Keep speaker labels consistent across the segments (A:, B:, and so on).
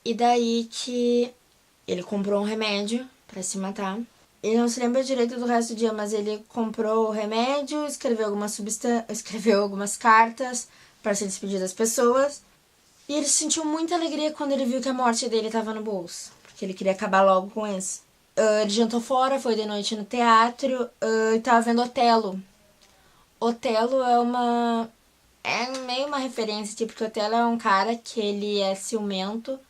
A: E daí que ele comprou um remédio pra se matar. Ele não se lembra direito do resto do dia, mas ele comprou o remédio, escreveu algumas cartas para se despedir das pessoas. E ele sentiu muita alegria quando ele viu que a morte dele estava no bolso, porque ele queria acabar logo com isso. Ele jantou fora, foi de noite no teatro e tava vendo Otelo. Otelo é meio uma referência, tipo, porque Otelo é um cara que ele é ciumento.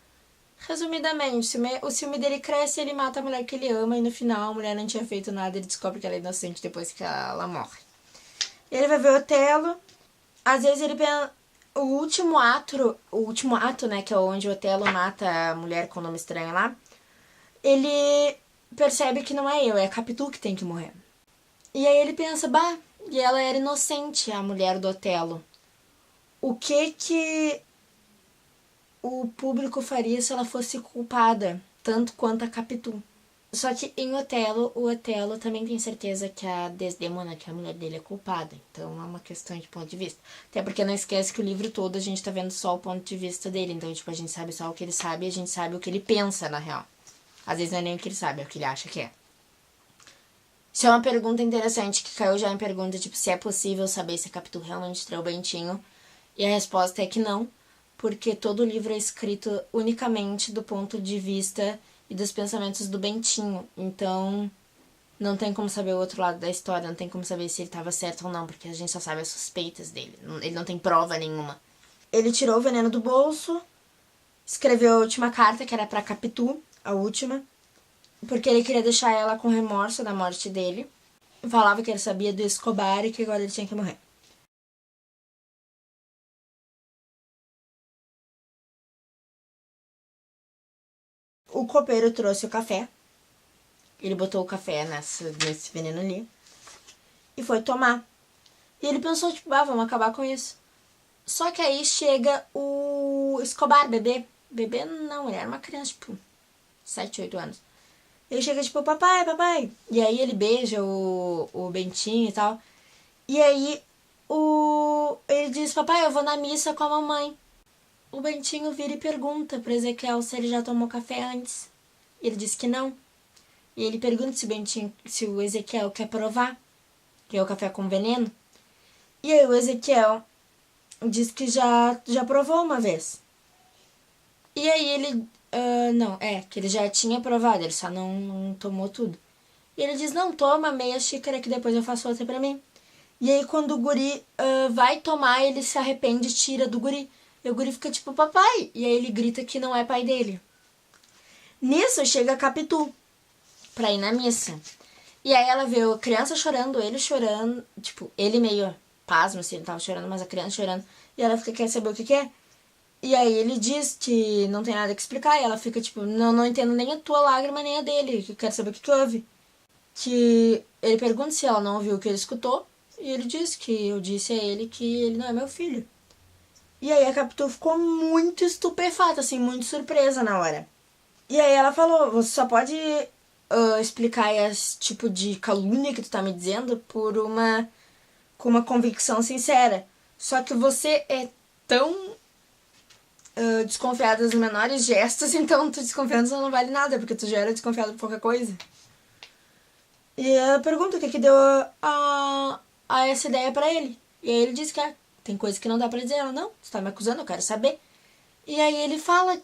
A: Resumidamente, o ciúme dele cresce e ele mata a mulher que ele ama e no final a mulher não tinha feito nada, ele descobre que ela é inocente depois que ela morre. Ele vai ver Otelo, às vezes ele pensa, o último ato, né, que é onde o Otelo mata a mulher com o nome estranho lá, ele percebe que não é eu, é a Capitu que tem que morrer. E aí ele pensa, bah, e ela era inocente, a mulher do Otelo. O que o público faria se ela fosse culpada, tanto quanto a Capitu? Só que em Otelo, o Otelo também tem certeza que a Desdemona, que é a mulher dele, é culpada. Então é uma questão de ponto de vista. Até porque não esquece que o livro todo a gente tá vendo só o ponto de vista dele. Então, tipo, a gente sabe só o que ele sabe e a gente sabe o que ele pensa, na real. Às vezes não é nem o que ele sabe, é o que ele acha que é. Isso é uma pergunta interessante que caiu já em pergunta, tipo, se é possível saber se a Capitu realmente traiu o Bentinho. E a resposta é que não, porque todo o livro é escrito unicamente do ponto de vista e dos pensamentos do Bentinho. Então, não tem como saber o outro lado da história, não tem como saber se ele estava certo ou não, porque a gente só sabe as suspeitas dele. Ele não tem prova nenhuma. Ele tirou o veneno do bolso, escreveu a última carta, que era pra Capitu, a última, porque ele queria deixar ela com remorso da morte dele. Falava que ele sabia do Escobar e que agora ele tinha que morrer. O copeiro trouxe o café. Ele botou o café nesse veneno ali e foi tomar. E ele pensou, tipo, ah, vamos acabar com isso. Só que aí chega o Escobar, bebê. Bebê não, ele era uma criança, tipo, 7, 8 anos. Ele chega, tipo, papai, papai. E aí ele beija o Bentinho e tal. E aí ele diz, papai, eu vou na missa com a mamãe. O Bentinho vira e pergunta pro Ezequiel se ele já tomou café antes. E ele diz que não. E ele pergunta se o Ezequiel quer provar, que é o café com veneno. E aí o Ezequiel diz que já provou uma vez. E aí ele. Não, que ele já tinha provado, ele só não tomou tudo. E ele diz, não, toma meia xícara que depois eu faço outra pra mim. E aí quando o guri vai tomar, ele se arrepende e tira do guri. E o guri fica tipo, papai. E aí ele grita que não é pai dele. Nisso chega a Capitu pra ir na missa. E aí ela vê a criança chorando, ele chorando, tipo, ele meio pasmo se ele tava chorando, mas a criança chorando. E ela fica, quer saber o que é? E aí ele diz que não tem nada que explicar, e ela fica tipo, não entendo nem a tua lágrima, nem a dele, que quer saber o que houve. Que ele pergunta se ela não ouviu o que ele escutou, e ele diz que eu disse a ele que ele não é meu filho. E aí a Capitu ficou muito estupefata, assim, muito surpresa na hora. E aí ela falou, você só pode explicar esse tipo de calúnia que tu tá me dizendo com uma convicção sincera. Só que você é tão desconfiada dos menores gestos, então tu desconfiança não vale nada, porque tu já era desconfiado por qualquer coisa. E ela pergunta o que deu a essa ideia pra ele. E aí ele diz que tem coisa que não dá pra dizer. Ela, não, você tá me acusando, eu quero saber. E aí ele fala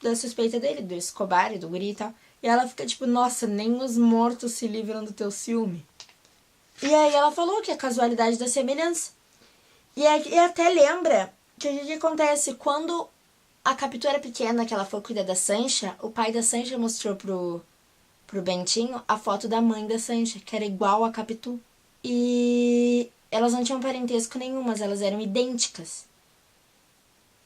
A: da suspeita dele, do Escobar e do guri e tal. E ela fica tipo, nossa, nem os mortos se livram do teu ciúme. E aí ela falou que é a casualidade da semelhança. E até lembra que o que acontece quando a Capitu era pequena, que ela foi cuidar da Sancha, o pai da Sancha mostrou pro Bentinho a foto da mãe da Sancha, que era igual a Capitu. E elas não tinham parentesco nenhum, mas elas eram idênticas.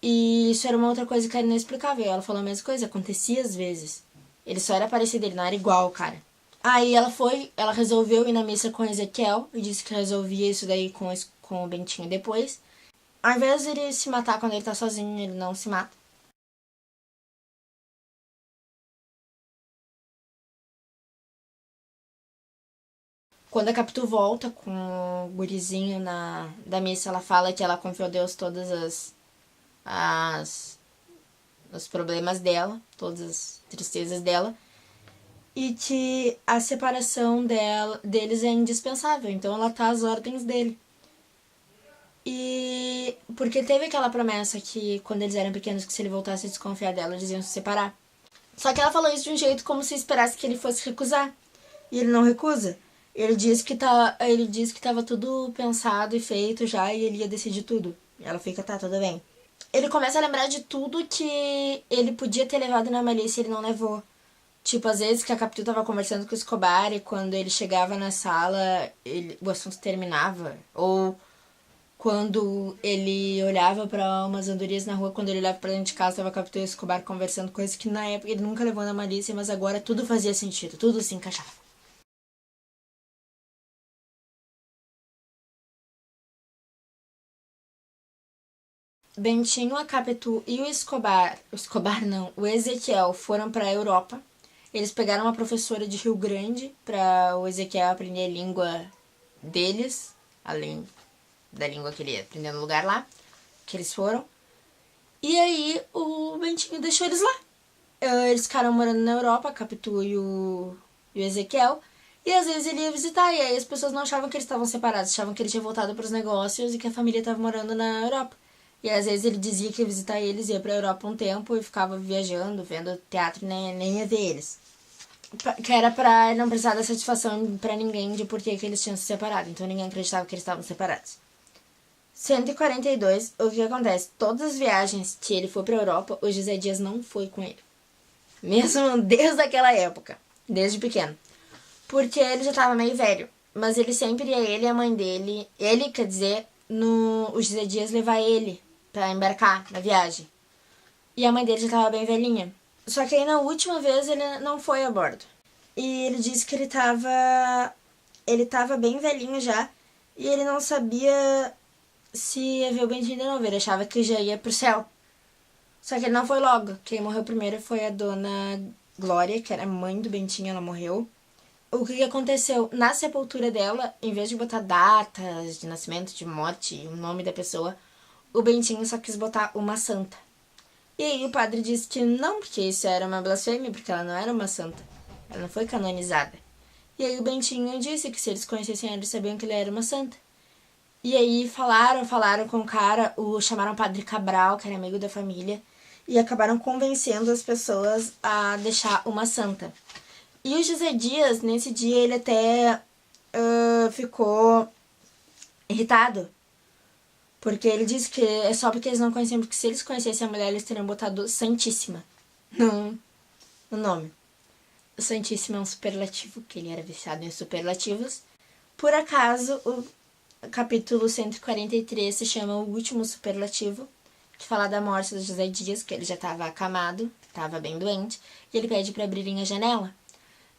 A: E isso era uma outra coisa que era inexplicável. Ela falou a mesma coisa, acontecia às vezes. Ele só era parecido, ele não era igual, cara. Aí ela resolveu ir na missa com o Ezequiel e disse que resolvia isso daí com o Bentinho depois. Ao invés de ele se matar quando ele tá sozinho, ele não se mata. Quando a Capitu volta com o gurizinho da missa, ela fala que ela confiou a Deus todas as os problemas dela, todas as tristezas dela, e que a separação deles é indispensável, então ela tá às ordens dele. E porque teve aquela promessa que quando eles eram pequenos, que se ele voltasse a desconfiar dela, eles iam se separar. Só que ela falou isso de um jeito como se esperasse que ele fosse recusar. E ele não recusa. Ele diz que tava tudo pensado e feito já e ele ia decidir tudo. E ela fica, tá, tudo bem. Ele começa a lembrar de tudo que ele podia ter levado na malícia e ele não levou. Tipo, às vezes que a Capitu tava conversando com o Escobar e quando ele chegava na sala, o assunto terminava. Ou quando ele olhava pra umas andorinhas na rua, quando ele olhava pra dentro de casa, tava a Capitu e o Escobar conversando, coisas que na época ele nunca levou na malícia, mas agora tudo fazia sentido, tudo se encaixava. Bentinho, a Capitu e o Escobar não, o Ezequiel foram pra Europa. Eles pegaram uma professora de Rio Grande pra o Ezequiel aprender a língua deles, além da língua que ele ia aprender no lugar lá, que eles foram. E aí o Bentinho deixou eles lá. Eles ficaram morando na Europa, a Capitu e o Ezequiel. E às vezes ele ia visitar, e aí as pessoas não achavam que eles estavam separados, achavam que ele tinha voltado para os negócios e que a família estava morando na Europa. E às vezes ele dizia que ia visitar eles, ia pra Europa um tempo e ficava viajando, vendo teatro, nem ia ver eles. Que era pra não precisar dar satisfação pra ninguém de por que eles tinham se separado. Então ninguém acreditava que eles estavam separados. 142, o que acontece? Todas as viagens que ele foi pra Europa, o José Dias não foi com ele. Mesmo desde aquela época, desde pequeno. Porque ele já tava meio velho. Mas ele sempre ia, ele e a mãe dele, ele, quer dizer, o José Dias levar ele pra embarcar na viagem. E a mãe dele já tava bem velhinha. Só que aí na última vez ele não foi a bordo. E ele disse que ele tava bem velhinho já. E ele não sabia se ia ver o Bentinho de novo. Ele achava que já ia pro céu. Só que ele não foi logo. Quem morreu primeiro foi a dona Glória, que era mãe do Bentinho, ela morreu. O que aconteceu? Na sepultura dela, em vez de botar datas de nascimento, de morte, o nome da pessoa, o Bentinho só quis botar uma santa. E aí o padre disse que não, porque isso era uma blasfêmia, porque ela não era uma santa. Ela não foi canonizada. E aí o Bentinho disse que se eles conhecessem ela, eles sabiam que ele era uma santa. E aí falaram com o cara, chamaram o padre Cabral, que era amigo da família, e acabaram convencendo as pessoas a deixar uma santa. E o José Dias, nesse dia, ele até ficou irritado. Porque ele disse que é só porque eles não conheciam, porque se eles conhecessem a mulher, eles teriam botado Santíssima no nome. O Santíssima é um superlativo, que ele era viciado em superlativos. Por acaso, o capítulo 143 se chama O Último Superlativo, que fala da morte do José Dias, que ele já estava acamado, estava bem doente, e ele pede para abrirem a janela.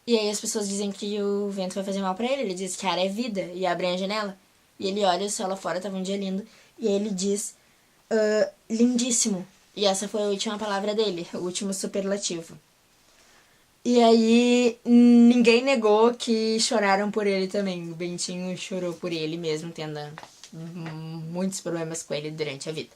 A: E aí as pessoas dizem que o vento vai fazer mal pra ele. Ele diz que ar é vida e abrem a janela. E ele olha o céu lá fora, tava um dia lindo. E aí ele diz, lindíssimo. E essa foi a última palavra dele, o último superlativo. E aí ninguém negou que choraram por ele também. O Bentinho chorou por ele mesmo, tendo muitos problemas com ele durante a vida.